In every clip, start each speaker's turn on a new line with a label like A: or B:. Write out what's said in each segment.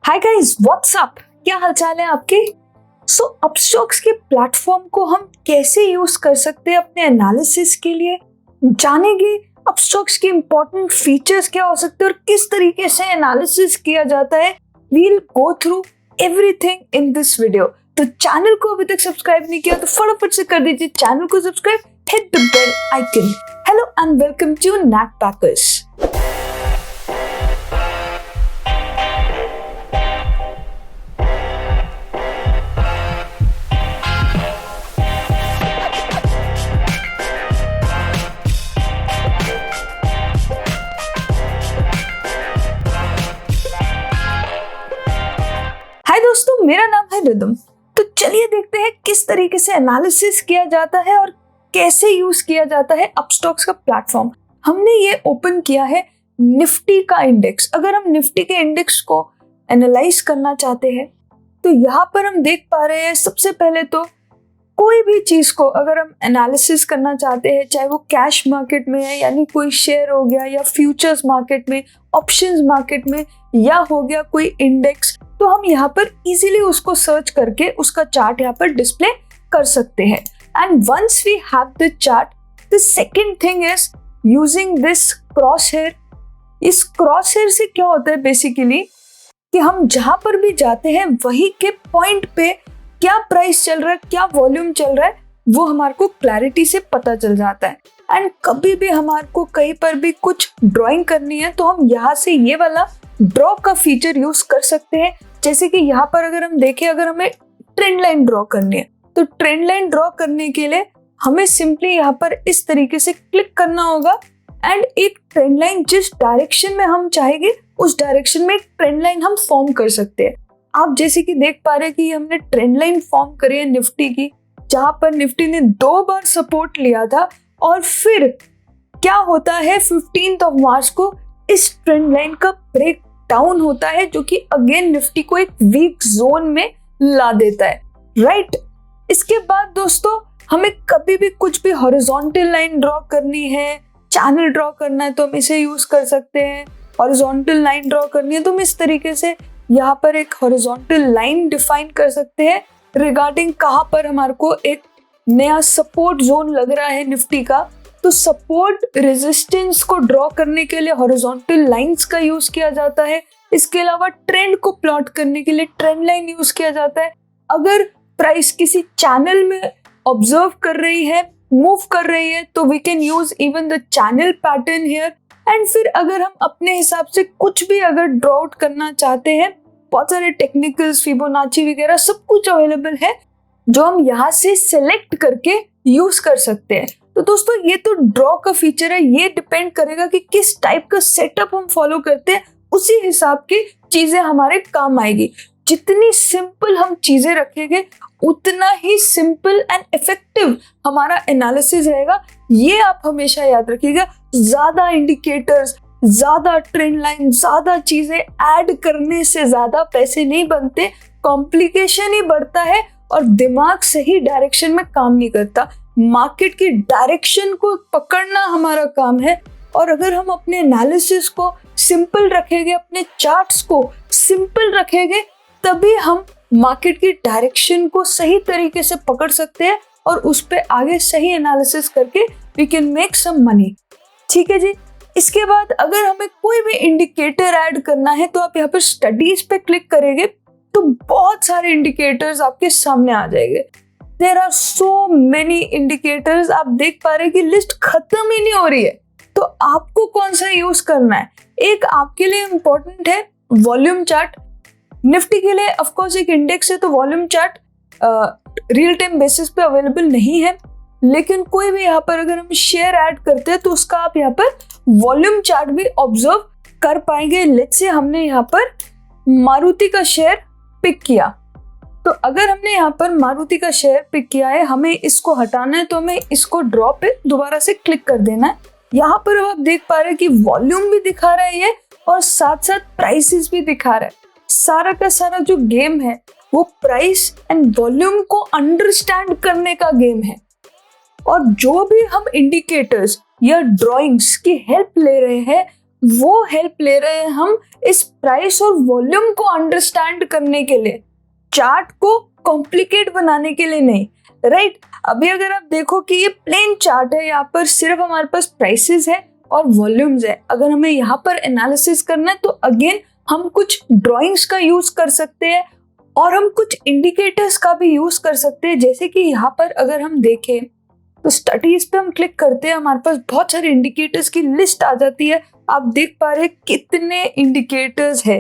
A: Hi guys, what's up? क्या हालचाल है आपके? अपस्टॉक्स के प्लेटफॉर्म को हम कैसे यूज कर सकते हैं अपने एनालिसिस के लिए, जानेंगे अपस्टॉक्स के इंपॉर्टेंट फीचर्स क्या हो सकते हैं और किस तरीके से एनालिसिस किया जाता है। We'll go through everything in this video. तो चैनल को अभी तक सब्सक्राइब नहीं किया तो फटाफट से कर दीजिए चैनल को subscribe, hit the bell icon. Hello and welcome to knackpackers. Hi दोस्तों, मेरा नाम है रिदम। तो चलिए देखते हैं किस तरीके से एनालिसिस किया जाता है और कैसे यूज किया जाता है अपस्टॉक्स का प्लेटफॉर्म। हमने ये ओपन किया है निफ्टी का इंडेक्स। अगर हम निफ्टी के इंडेक्स को एनालाइज करना चाहते हैं तो यहाँ पर हम देख पा रहे हैं, सबसे पहले तो कोई भी चीज को अगर हम एनालिसिस करना चाहते हैं, चाहे वो कैश मार्केट में है यानी कोई शेयर हो गया, या फ्यूचर्स मार्केट में, ऑप्शंस मार्केट में, या हो गया कोई इंडेक्स, तो हम यहाँ पर इजीली उसको सर्च करके उसका चार्ट यहाँ पर डिस्प्ले कर सकते हैं। And once we have the chart, the second thing is using this crosshair. इस क्रॉस हेयर से क्या होता है बेसिकली कि हम जहां पर भी जाते हैं वही के पॉइंट पे क्या प्राइस चल रहा है, क्या वॉल्यूम चल रहा है, वो हमारे को क्लैरिटी से पता चल जाता है। एंड कभी भी हमारे को कहीं पर भी कुछ ड्राइंग करनी है तो हम यहाँ से ये वाला ड्रॉ का फीचर यूज कर सकते हैं। जैसे कि यहाँ पर अगर हम देखें, अगर हमें ट्रेंड लाइन ड्रॉ करनी है तो ट्रेंड लाइन ड्रॉ करने के लिए हमें सिंपली यहाँ पर इस तरीके से क्लिक करना होगा एंड एक ट्रेंड लाइन जिस डायरेक्शन में हम चाहेंगे उस डायरेक्शन में एक ट्रेंड लाइन हम फॉर्म कर सकते हैं। आप जैसे कि देख पा रहे हैं कि हमने ट्रेंड लाइन फॉर्म करी है निफ्टी की, जहां पर निफ्टी ने 2 बार सपोर्ट लिया था और फिर क्या होता है 15 मार्च को इस ट्रेंड लाइन का ब्रेक डाउन होता है, जो कि अगेन निफ्टी को एक वीक जोन में ला देता है, राइट। इसके बाद दोस्तों हमें कभी भी कुछ भी हॉरिजॉन्टल लाइन ड्रॉ करनी है, चैनल ड्रॉ करना है तो हम इसे यूज कर सकते हैं। हॉरिजॉन्टल लाइन ड्रॉ करनी है तो हम इस तरीके से यहाँ पर एक हॉरिजॉन्टल लाइन डिफाइन कर सकते हैं रिगार्डिंग कहाँ पर हमारे को एक नया सपोर्ट जोन लग रहा है निफ्टी का। तो सपोर्ट रेजिस्टेंस को ड्रॉ करने के लिए हॉरिजॉन्टल लाइंस का यूज किया जाता है। इसके अलावा ट्रेंड को प्लॉट करने के लिए ट्रेंड लाइन यूज किया जाता है। अगर प्राइस किसी चैनल में ऑब्जर्व कर रही है, मूव कर रही है, तो we can use even the channel pattern here. And फिर अगर हम अपने हिसाब से कुछ भी अगर ड्रॉ आउट करना चाहते हैं, बहुत सारे टेक्निकल्स, फिबोनाची वगैरह सब कुछ अवेलेबल है जो हम यहाँ से सिलेक्ट करके यूज कर सकते हैं। तो दोस्तों ये तो ड्रॉ का फीचर है, ये डिपेंड करेगा कि किस टाइप का सेटअप हम फॉलो करते हैं, उसी हिसाब की चीजें हमारे काम आएगी। जितनी सिंपल हम चीजें रखेंगे उतना ही सिंपल एंड इफेक्टिव हमारा एनालिसिस रहेगा। ये आप हमेशा याद रखिएगा। ज्यादा इंडिकेटर्स, ज्यादा ट्रेंड लाइन, ज्यादा चीजें ऐड करने से ज्यादा पैसे नहीं बनते, कॉम्प्लिकेशन ही बढ़ता है और दिमाग सही डायरेक्शन में काम नहीं करता। मार्केट की डायरेक्शन को पकड़ना हमारा काम है। और अगर हम अपने एनालिसिस को सिंपल रखेंगे, अपने चार्ट्स को सिंपल रखेंगे, तभी हम मार्केट की डायरेक्शन को सही तरीके से पकड़ सकते हैं और उस पे आगे सही एनालिसिस करके we can make some money. ठीक है जी। इसके बाद अगर हमें कोई भी इंडिकेटर ऐड करना है तो आप यहाँ पर स्टडीज पे क्लिक करेंगे तो बहुत सारे इंडिकेटर्स आपके सामने आ जाएंगे। There are so many indicators. आप देख पा रहे हैं कि लिस्ट खत्म ही नहीं हो रही है। तो आपको कौन सा यूज करना है? एक आपके लिए इंपॉर्टेंट है वॉल्यूम चार्ट। निफ्टी के लिए ऑफ कोर्स एक इंडेक्स है तो volume chart real time basis पे अवेलेबल नहीं है, लेकिन कोई भी यहाँ पर अगर हम शेयर ऐड करते हैं तो उसका आप यहाँ पर वॉल्यूम चार्ट भी ऑब्जर्व कर पाएंगे। लेट्स से हमने यहाँ पर मारुति का शेयर पिक किया, तो अगर हमने यहाँ पर मारुति का शेयर पिक किया है, हमें इसको हटाना है तो हमें इसको ड्रॉ पे दोबारा से क्लिक कर देना है। यहाँ पर आप देख पा रहे हैं कि वॉल्यूम भी दिखा रहा है ये और साथ साथ प्राइसेस भी दिखा रहा है। सारा का सारा जो गेम है वो प्राइस एंड वॉल्यूम को अंडरस्टैंड करने का गेम है। और जो भी हम इंडिकेटर्स या ड्राइंग्स की हेल्प ले रहे हैं वो हेल्प ले रहे हैं हम इस प्राइस और वॉल्यूम को अंडरस्टैंड करने के लिए, चार्ट को कॉम्प्लिकेट बनाने के लिए नहीं, राइट। अभी अगर आप देखो कि ये प्लेन चार्ट है, यहाँ पर सिर्फ हमारे पास प्राइसेस है और वॉल्यूम्स है। अगर हमें यहाँ पर एनालिसिस करना है तो अगेन हम कुछ ड्राइंग्स का यूज कर सकते हैं और हम कुछ इंडिकेटर्स का भी यूज कर सकते हैं। जैसे कि यहाँ पर अगर हम देखें तो स्टडीज पे हम क्लिक करते हैं, हमारे पास बहुत सारे इंडिकेटर्स की लिस्ट आ जाती है। आप देख पा रहे हैं कितने इंडिकेटर्स है।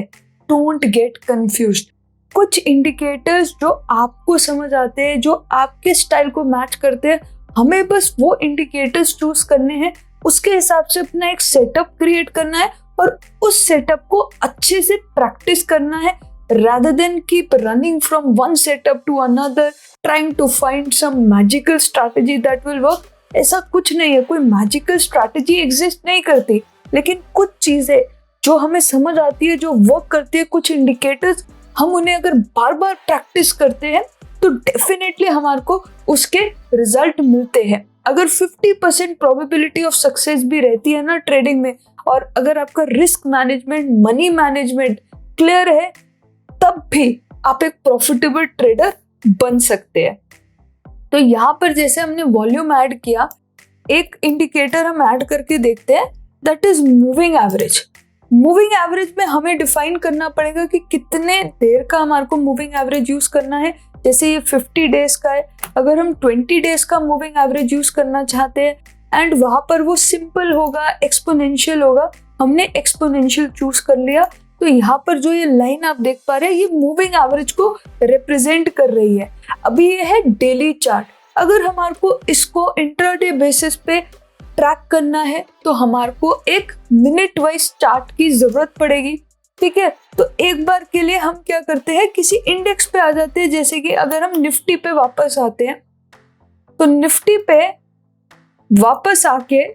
A: Don't get confused. कुछ इंडिकेटर्स जो आपको समझ आते हैं, जो आपके स्टाइल को मैच करते हैं, हमें बस वो इंडिकेटर्स चूज करने हैं, उसके हिसाब से अपना एक सेटअप क्रिएट करना है और उस सेटअप को अच्छे से प्रैक्टिस करना है, rather than keep running from one setup to another trying to find some magical strategy that will work। ऐसा कुछ नहीं है, कोई मैजिकल स्ट्रैटेजी एग्जिस्ट नहीं करती, लेकिन कुछ चीजें जो हमें समझ आती है, जो वर्क करती है, कुछ इंडिकेटर्स हम उन्हें अगर बार बार प्रैक्टिस करते हैं तो डेफिनेटली हमारे को उसके रिजल्ट मिलते हैं। अगर 50% प्रोबेबिलिटी ऑफ सक्सेस भी रहती है ना ट्रेडिंग में, और अगर आपका risk management, money management clear है, तब भी आप एक प्रॉफिटेबल ट्रेडर बन सकते हैं। तो यहाँ पर जैसे हमने वॉल्यूम ऐड किया, एक इंडिकेटर हम ऐड करके देखते हैं, that is moving average. Moving average में हमें डिफाइन करना पड़ेगा कि कितने देर का हमारे को मूविंग एवरेज यूज करना है। जैसे ये 50 डेज का है, अगर हम 20 डेज का मूविंग एवरेज यूज करना चाहते हैं एंड वहां पर वो सिंपल होगा, एक्सपोनेंशियल होगा, हमने एक्सपोनेंशियल चूज कर लिया। तो यहाँ पर जो ये लाइन आप देख पा रहे हैं, ये मूविंग एवरेज को रिप्रेजेंट कर रही है। अभी ये है डेली चार्ट। अगर हमारे को इसको इंट्राडे बेसिस पे ट्रैक करना है तो हमारे को एक मिनट वाइज चार्ट की जरूरत पड़ेगी, ठीक है। तो एक बार के लिए हम क्या करते हैं, किसी इंडेक्स पे आ जाते हैं। जैसे कि अगर हम निफ्टी पे वापस आते हैं तो निफ्टी पे वापस आके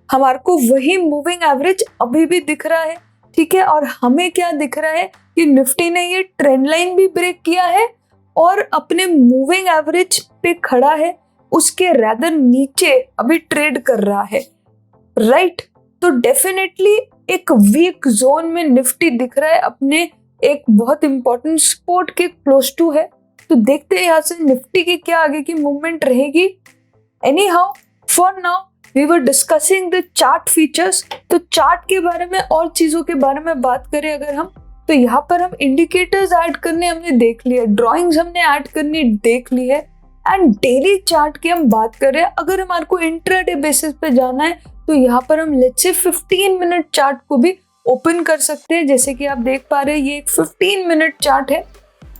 A: हमारे को वही मूविंग एवरेज अभी भी दिख रहा है, ठीक है। और हमें क्या दिख रहा है कि निफ्टी ने ये ट्रेंड लाइन भी ब्रेक किया है और अपने मूविंग एवरेज पे खड़ा है, उसके रैदर नीचे अभी ट्रेड कर रहा है, राइट। तो डेफिनेटली एक वीक जोन में निफ्टी दिख रहा है, अपने एक बहुत इंपॉर्टेंट सपोर्ट के क्लोज टू है। तो देखते हैं यहाँ से निफ्टी की क्या आगे की मूवमेंट रहेगी। Anyhow, for now we were discussing the chart features. तो चार्ट के बारे में और चीजों के बारे में बात करें अगर हम, तो यहाँ पर हम इंडिकेटर्स ऐड करने हमने देख लिया, ड्राइंग्स हमने ऐड करनी देख ली है, एंड डेली चार्ट की हम बात करें। अगर हमारे को इंट्राडे बेसिस पे जाना है तो यहाँ पर हम लेट्स से 15 मिनट चार्ट को भी ओपन कर सकते हैं। जैसे कि आप देख पा रहे हैं, ये एक 15 मिनट चार्ट है,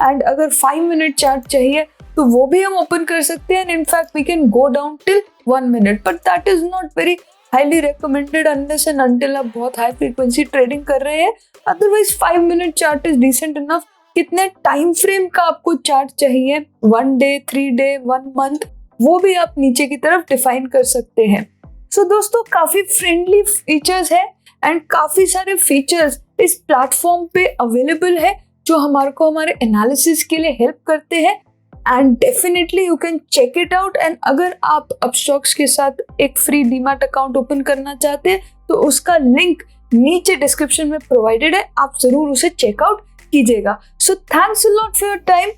A: एंड अगर 5 मिनट चार्ट चाहिए तो वो भी हम ओपन कर सकते हैं। In fact we can go down till 1 minute, but that is not very highly recommended unless and until आप बहुत हाई फ्रीक्वेंसी ट्रेडिंग कर रहे हैं। Otherwise 5 minute chart is decent enough. कितने टाइम फ्रेम का आपको चार्ट चाहिए, 1 डे, 3 डे, 1 मंथ, वो भी आप नीचे की तरफ डिफाइन कर सकते हैं। सो दोस्तों, काफी फ्रेंडली फीचर्स है एंड काफी सारे फीचर्स इस प्लेटफॉर्म पे अवेलेबल है जो हमारे को हमारे एनालिसिस के लिए हेल्प करते हैं, and definitely you can check it out. And अगर आप अपस्टॉक्स के साथ एक फ्री डीमैट अकाउंट ओपन करना चाहते हैं तो उसका लिंक नीचे डिस्क्रिप्शन में प्रोवाइडेड है, आप जरूर उसे चेकआउट कीजिएगा। So thanks a lot for your time.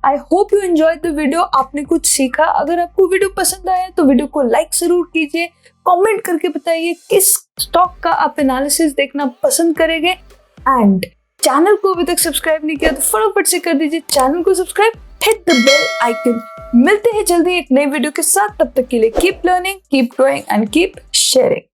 A: I hope you enjoy the video, आपने कुछ सीखा। अगर आपको वीडियो पसंद आया तो वीडियो को लाइक जरूर कीजिए, कमेंट करके बताइए किस स्टॉक का आप एनालिसिस देखना पसंद करेंगे, एंड चैनल को अभी तक सब्सक्राइब नहीं किया तो फटाफट से कर दीजिए चैनल को subscribe, hit the bell icon. मिलते हैं जल्दी एक नई वीडियो के साथ, तब तक के लिए keep learning, keep growing and keep sharing.